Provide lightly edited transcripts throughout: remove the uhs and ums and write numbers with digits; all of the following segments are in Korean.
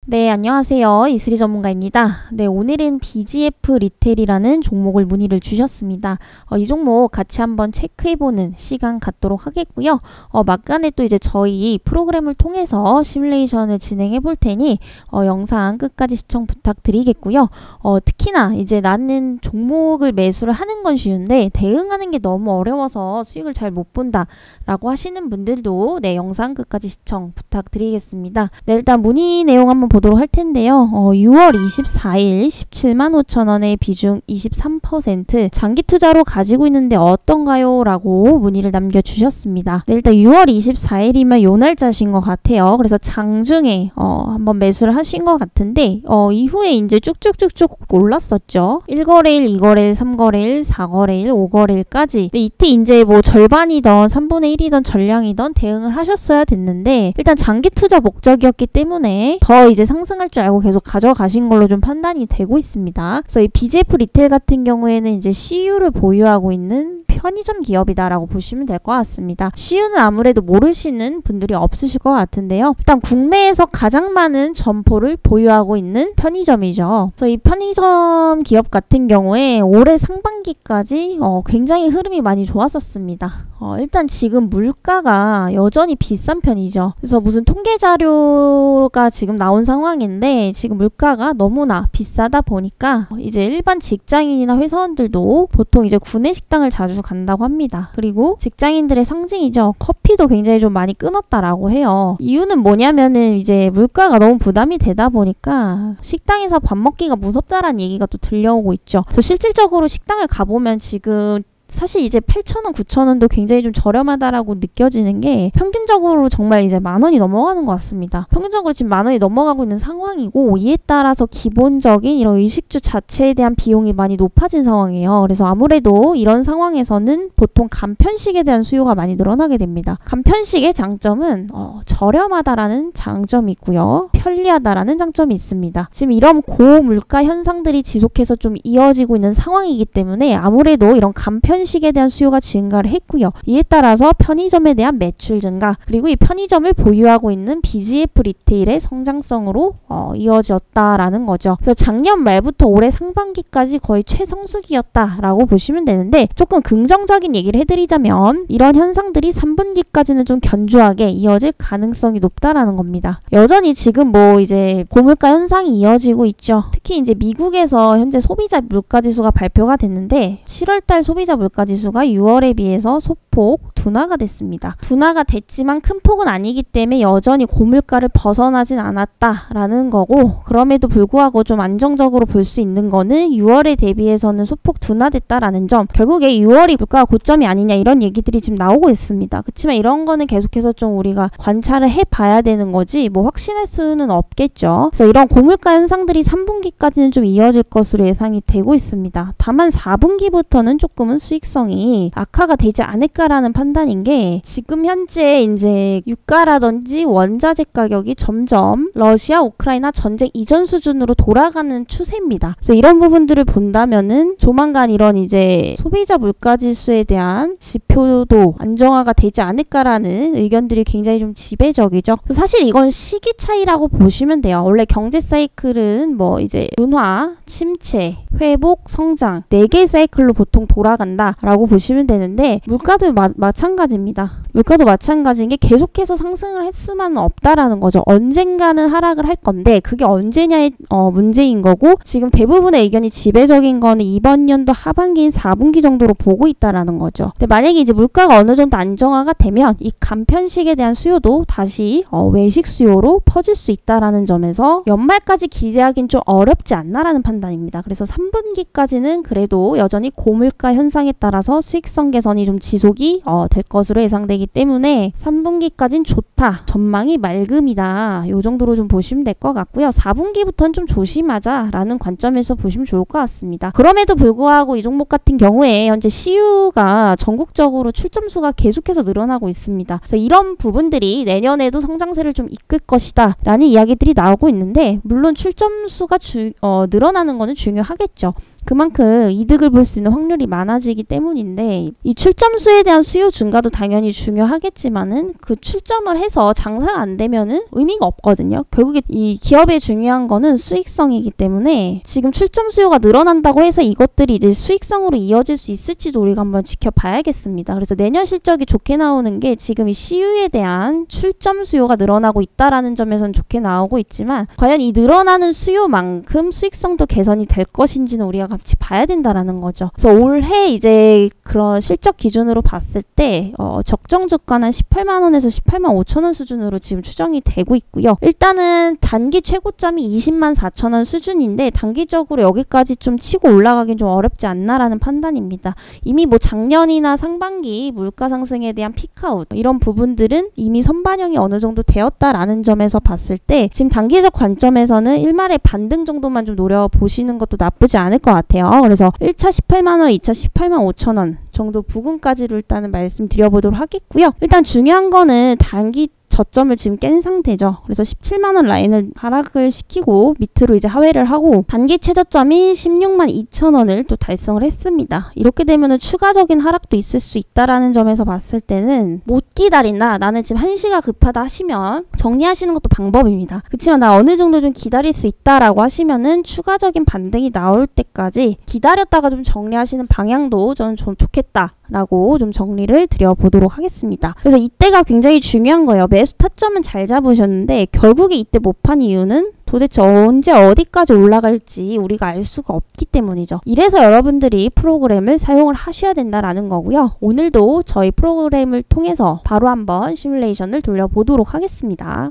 네, 안녕하세요. 이슬이 전문가입니다. 네, 오늘은 BGF 리테일이라는 종목을 문의를 주셨습니다. 이 종목 같이 한번 체크해보는 시간 갖도록 하겠고요. 막간에 또 이제 저희 프로그램을 통해서 시뮬레이션을 진행해 볼 테니 영상 끝까지 시청 부탁드리겠고요. 특히나 이제 나는 종목을 매수를 하는 건 쉬운데 대응하는 게 너무 어려워서 수익을 잘 못 본다 라고 하시는 분들도 네, 영상 끝까지 시청 부탁드리겠습니다. 네, 일단 문의 내용 한번 보도록 할 텐데요. 6월 24일 17만 5천 원의 비중 23% 장기 투자로 가지고 있는데 어떤가요? 라고 문의를 남겨주셨습니다. 네, 일단 6월 24일이면 요 날짜신 것 같아요. 그래서 장중에 한번 매수를 하신 것 같은데 이후에 이제 쭉쭉쭉쭉 올랐었죠. 1거래일, 2거래일, 3거래일, 4거래일, 5거래일까지. 이때 이제 뭐 절반이던 3분의 1이던 전량이던 대응을 하셨어야 됐는데 일단 장기 투자 목적이었기 때문에 더 이제 상승할 줄 알고 계속 가져가신 걸로 좀 판단이 되고 있습니다. 그래서 이 BGF 리테일 같은 경우에는 이제 CU를 보유하고 있는 편의점 기업이다라고 보시면 될 것 같습니다. CU는 아무래도 모르시는 분들이 없으실 것 같은데요. 일단 국내에서 가장 많은 점포를 보유하고 있는 편의점이죠. 그래서 이 편의점 기업 같은 경우에 올해 상반기까지 굉장히 흐름이 많이 좋았었습니다. 일단 지금 물가가 여전히 비싼 편이죠. 그래서 무슨 통계 자료가 지금 나온 상황인데 지금 물가가 너무나 비싸다 보니까 이제 일반 직장인이나 회사원들도 보통 이제 구내식당을 자주 간다고 합니다. 그리고 직장인들의 상징이죠. 커피도 굉장히 좀 많이 끊었다라고 해요. 이유는 뭐냐면은 이제 물가가 너무 부담이 되다 보니까 식당에서 밥 먹기가 무섭다라는 얘기가 또 들려오고 있죠. 그래서 실질적으로 식당을 가보면 지금 사실 이제 8,000원, 9,000원도 굉장히 좀 저렴하다라고 느껴지는 게 평균적으로 정말 이제 10,000원이 넘어가는 것 같습니다. 평균적으로 지금 10,000원이 넘어가고 있는 상황이고 이에 따라서 기본적인 이런 의식주 자체에 대한 비용이 많이 높아진 상황이에요. 그래서 아무래도 이런 상황에서는 보통 간편식에 대한 수요가 많이 늘어나게 됩니다. 간편식의 장점은 저렴하다라는 장점이 있고요. 편리하다라는 장점이 있습니다. 지금 이런 고물가 현상들이 지속해서 좀 이어지고 있는 상황이기 때문에 아무래도 이런 간편식에 대한 수요가 증가를 했고요. 이에 따라서 편의점에 대한 매출 증가 그리고 이 편의점을 보유하고 있는 BGF 리테일의 성장성으로 이어졌다라는 거죠. 그래서 작년 말부터 올해 상반기까지 거의 최성수기였다라고 보시면 되는데 조금 긍정적인 얘기를 해드리자면 이런 현상들이 3분기까지는 좀 견조하게 이어질 가능성이 높다라는 겁니다. 여전히 지금 뭐 이제 고물가 현상이 이어지고 있죠. 특히 이제 미국에서 현재 소비자 물가지수가 발표가 됐는데 7월달 소비자 물가지수가 6월에 비해서 소폭 둔화가 됐습니다. 둔화가 됐지만 큰 폭은 아니기 때문에 여전히 고물가를 벗어나진 않았다라는 거고 그럼에도 불구하고 좀 안정적으로 볼 수 있는 거는 6월에 대비해서는 소폭 둔화됐다라는 점 결국에 6월이 물가 고점이 아니냐 이런 얘기들이 지금 나오고 있습니다. 그렇지만 이런 거는 계속해서 좀 우리가 관찰을 해봐야 되는 거지 뭐 확신할 수는 없겠죠. 그래서 이런 고물가 현상들이 3분기까지는 좀 이어질 것으로 예상이 되고 있습니다. 다만 4분기부터는 조금은 수익성이 악화가 되지 않을까라는 판단인 게 지금 현재 이제 유가라든지 원자재 가격이 점점 러시아 우크라이나 전쟁 이전 수준으로 돌아가는 추세입니다. 그래서 이런 부분들을 본다면은 조만간 이런 이제 소비자 물가 지수에 대한 지표도 안정화가 되지 않을까라는 의견들이 굉장히 좀 지배적이죠. 사실 이건 시기 차이라고 보시면 돼요. 원래 경제 사이클은 뭐 이제 둔화, 침체, 회복, 성장 4개의 사이클로 보통 돌아간다라고 보시면 되는데 물가도 마찬가지입니다. 물가도 마찬가지인 게 계속해서 상승을 할 수만은 없다라는 거죠. 언젠가는 하락을 할 건데 그게 언제냐의 문제인 거고 지금 대부분의 의견이 지배적인 거는 이번 연도 하반기인 4분기 정도로 보고 있다라는 거죠. 근데 만약에 이제 물가가 어느 정도 안정화가 되면 이 간편식에 대한 수요도 다시 외식 수요로 퍼질 수 있다라는 점에서 연말까지 기대하기는 좀 어렵지 않나라는 판단입니다. 그래서 3분기까지는 그래도 여전히 고물가 현상에 따라서 수익성 개선이 좀 지속이 수익이 될 것으로 예상되기 때문에 3분기까진 좋다. 전망이 맑음이다. 이 정도로 좀 보시면 될 것 같고요. 4분기부터는 좀 조심하자라는 관점에서 보시면 좋을 것 같습니다. 그럼에도 불구하고 이 종목 같은 경우에 현재 CU가 전국적으로 출점수가 계속해서 늘어나고 있습니다. 그래서 이런 부분들이 내년에도 성장세를 좀 이끌 것이다 라는 이야기들이 나오고 있는데, 물론 출점수가 늘어나는 거는 중요하겠죠. 그만큼 이득을 볼 수 있는 확률이 많아지기 때문인데, 이 출점수에 대한 수요 증가도 당연히 중요하겠지만은 그 출점을 해서 장사가 안 되면은 의미가 없거든요. 결국에 이 기업에 중요한 거는 수익성이기 때문에 지금 출점 수요가 늘어난다고 해서 이것들이 이제 수익성으로 이어질 수 있을지도 우리가 한번 지켜봐야겠습니다. 그래서 내년 실적이 좋게 나오는 게 지금 이 CU에 대한 출점 수요가 늘어나고 있다라는 점에서는 좋게 나오고 있지만, 과연 이 늘어나는 수요만큼 수익성도 개선이 될 것인지는 우리가 같이 봐야 된다라는 거죠. 그래서 올해 이제 그런 실적 기준으로 봤을 때 적정 주가는 18만 원에서 18만 5천 원 수준으로 지금 추정이 되고 있고요. 일단은 단기 최고점이 20만 4천 원 수준인데 단기적으로 여기까지 좀 치고 올라가긴 좀 어렵지 않나라는 판단입니다. 이미 뭐 작년이나 상반기 물가 상승에 대한 피크아웃 이런 부분들은 이미 선반영이 어느 정도 되었다라는 점에서 봤을 때 지금 단기적 관점에서는 일말의 반등 정도만 좀 노려보시는 것도 나쁘지 않을 것 같아요. 그래서 1차 18만원, 2차 18만 5천원 정도 부근까지로 일단은 말씀드려보도록 하겠고요. 일단 중요한 거는 단기 저점을 지금 깬 상태죠. 그래서 17만원 라인을 하락을 시키고 밑으로 이제 하회를 하고 단기 최저점이 16만 2천원을 또 달성을 했습니다. 이렇게 되면은 추가적인 하락도 있을 수 있다라는 점에서 봤을 때는 못 기다린다. 나는 지금 한시가 급하다 하시면 정리하시는 것도 방법입니다. 그렇지만 나 어느 정도 좀 기다릴 수 있다라고 하시면은 추가적인 반등이 나올 때까지 기다렸다가 좀 정리하시는 방향도 저는 좀 좋겠다 라고 좀 정리를 드려보도록 하겠습니다. 그래서 이때가 굉장히 중요한 거예요. 매수 타점은 잘 잡으셨는데 결국에 이때 못 판 이유는 도대체 언제 어디까지 올라갈지 우리가 알 수가 없기 때문이죠. 이래서 여러분들이 프로그램을 사용을 하셔야 된다라는 거고요. 오늘도 저희 프로그램을 통해서 바로 한번 시뮬레이션을 돌려보도록 하겠습니다.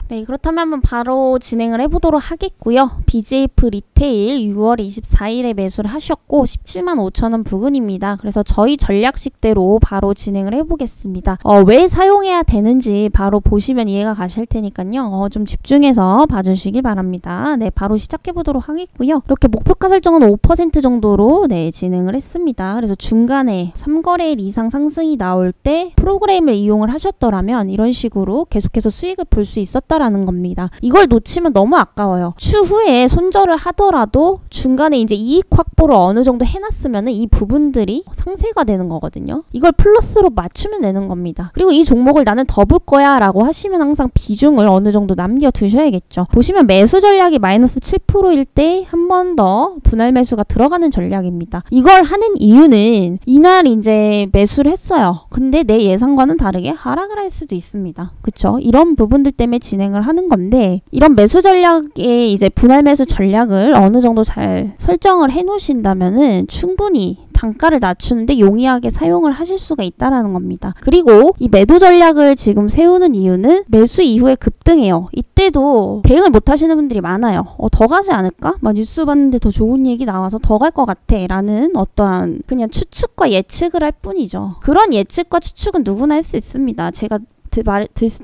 네, 그렇다면 한번 바로 진행을 해보도록 하겠고요. BJF 리테일 6월 24일에 매수를 하셨고 17만 5천원 부근입니다. 그래서 저희 전략식대로 바로 진행을 해보겠습니다. 왜 사용해야 되는지 바로 보시면 이해가 가실 테니까요. 좀 집중해서 봐주시길 바랍니다. 네, 바로 시작해보도록 하겠고요. 이렇게 목표가 설정은 5% 정도로 네, 진행을 했습니다. 그래서 중간에 3거래일 이상 상승이 나올 때 프로그램을 이용을 하셨더라면 이런 식으로 계속해서 수익을 볼 수 있었다 라는 겁니다. 이걸 놓치면 너무 아까워요. 추후에 손절을 하더라도 중간에 이제 이익 확보를 어느 정도 해놨으면 이 부분들이 상쇄가 되는 거거든요. 이걸 플러스로 맞추면 되는 겁니다. 그리고 이 종목을 나는 더 볼 거야 라고 하시면 항상 비중을 어느 정도 남겨 두셔야겠죠. 보시면 매수 전략이 마이너스 7%일 때 한 번 더 분할 매수가 들어가는 전략입니다. 이걸 하는 이유는 이날 이제 매수를 했어요. 근데 내 예상과는 다르게 하락을 할 수도 있습니다. 그쵸? 이런 부분들 때문에 진행을 하는 건데, 이런 매수 전략의 이제 분할 매수 전략을 어느 정도 잘 설정을 해 놓으신다면은 충분히 단가를 낮추는데 용이하게 사용을 하실 수가 있다라는 겁니다. 그리고 이 매도 전략을 지금 세우는 이유는 매수 이후에 급등해요. 이때도 대응을 못 하시는 분들이 많아요. 더 가지 않을까? 막 뉴스 봤는데 더 좋은 얘기 나와서 더 갈 것 같아 라는 어떠한 그냥 추측과 예측을 할 뿐이죠. 그런 예측과 추측은 누구나 할 수 있습니다. 제가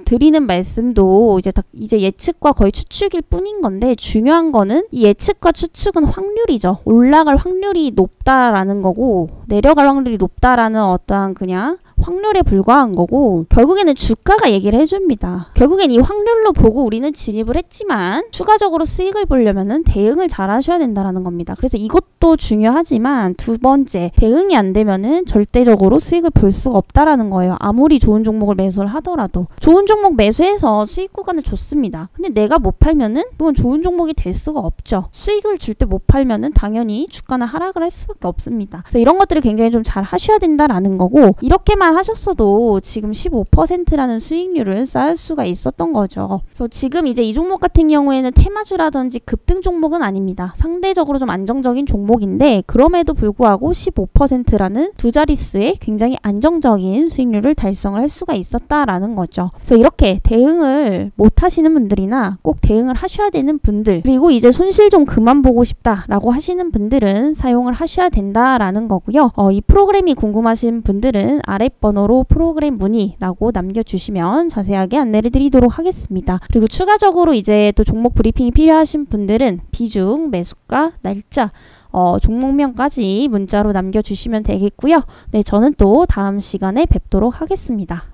드리는 말씀도 이제 예측과 거의 추측일 뿐인 건데, 중요한 거는 이 예측과 추측은 확률이죠. 올라갈 확률이 높다라는 거고 내려갈 확률이 높다라는 어떠한 그냥 확률에 불과한 거고, 결국에는 주가가 얘기를 해줍니다. 결국엔 이 확률로 보고 우리는 진입을 했지만 추가적으로 수익을 보려면은 대응을 잘 하셔야 된다라는 겁니다. 그래서 이것도 중요하지만 두 번째, 대응이 안 되면은 절대적으로 수익을 볼 수가 없다라는 거예요. 아무리 좋은 종목을 매수를 하더라도. 좋은 종목 매수해서 수익 구간을 줬습니다. 근데 내가 못 팔면은 그건 좋은 종목이 될 수가 없죠. 수익을 줄 때 못 팔면은 당연히 주가는 하락을 할 수밖에 없습니다. 그래서 이런 것들을 굉장히 좀 잘 하셔야 된다라는 거고, 이렇게만 투자만 하셨어도 지금 15%라는 수익률을 쌓을 수가 있었던 거죠. 그래서 지금 이제 이 종목 같은 경우에는 테마주라든지 급등 종목은 아닙니다. 상대적으로 좀 안정적인 종목인데 그럼에도 불구하고 15%라는 두 자릿수의 굉장히 안정적인 수익률을 달성을 할 수가 있었다라는 거죠. 그래서 이렇게 대응을 못 하시는 분들이나 꼭 대응을 하셔야 되는 분들, 그리고 이제 손실 좀 그만 보고 싶다라고 하시는 분들은 사용을 하셔야 된다라는 거고요. 이 프로그램이 궁금하신 분들은 아랫번호로 프로그램 문의라고 남겨주시면 자세하게 안내를 드리도록 하겠습니다. 그리고 추가적으로 이제 또 종목 브리핑이 필요하신 분들은 비중, 매수가, 날짜, 종목명까지 문자로 남겨주시면 되겠고요. 네, 저는 또 다음 시간에 뵙도록 하겠습니다.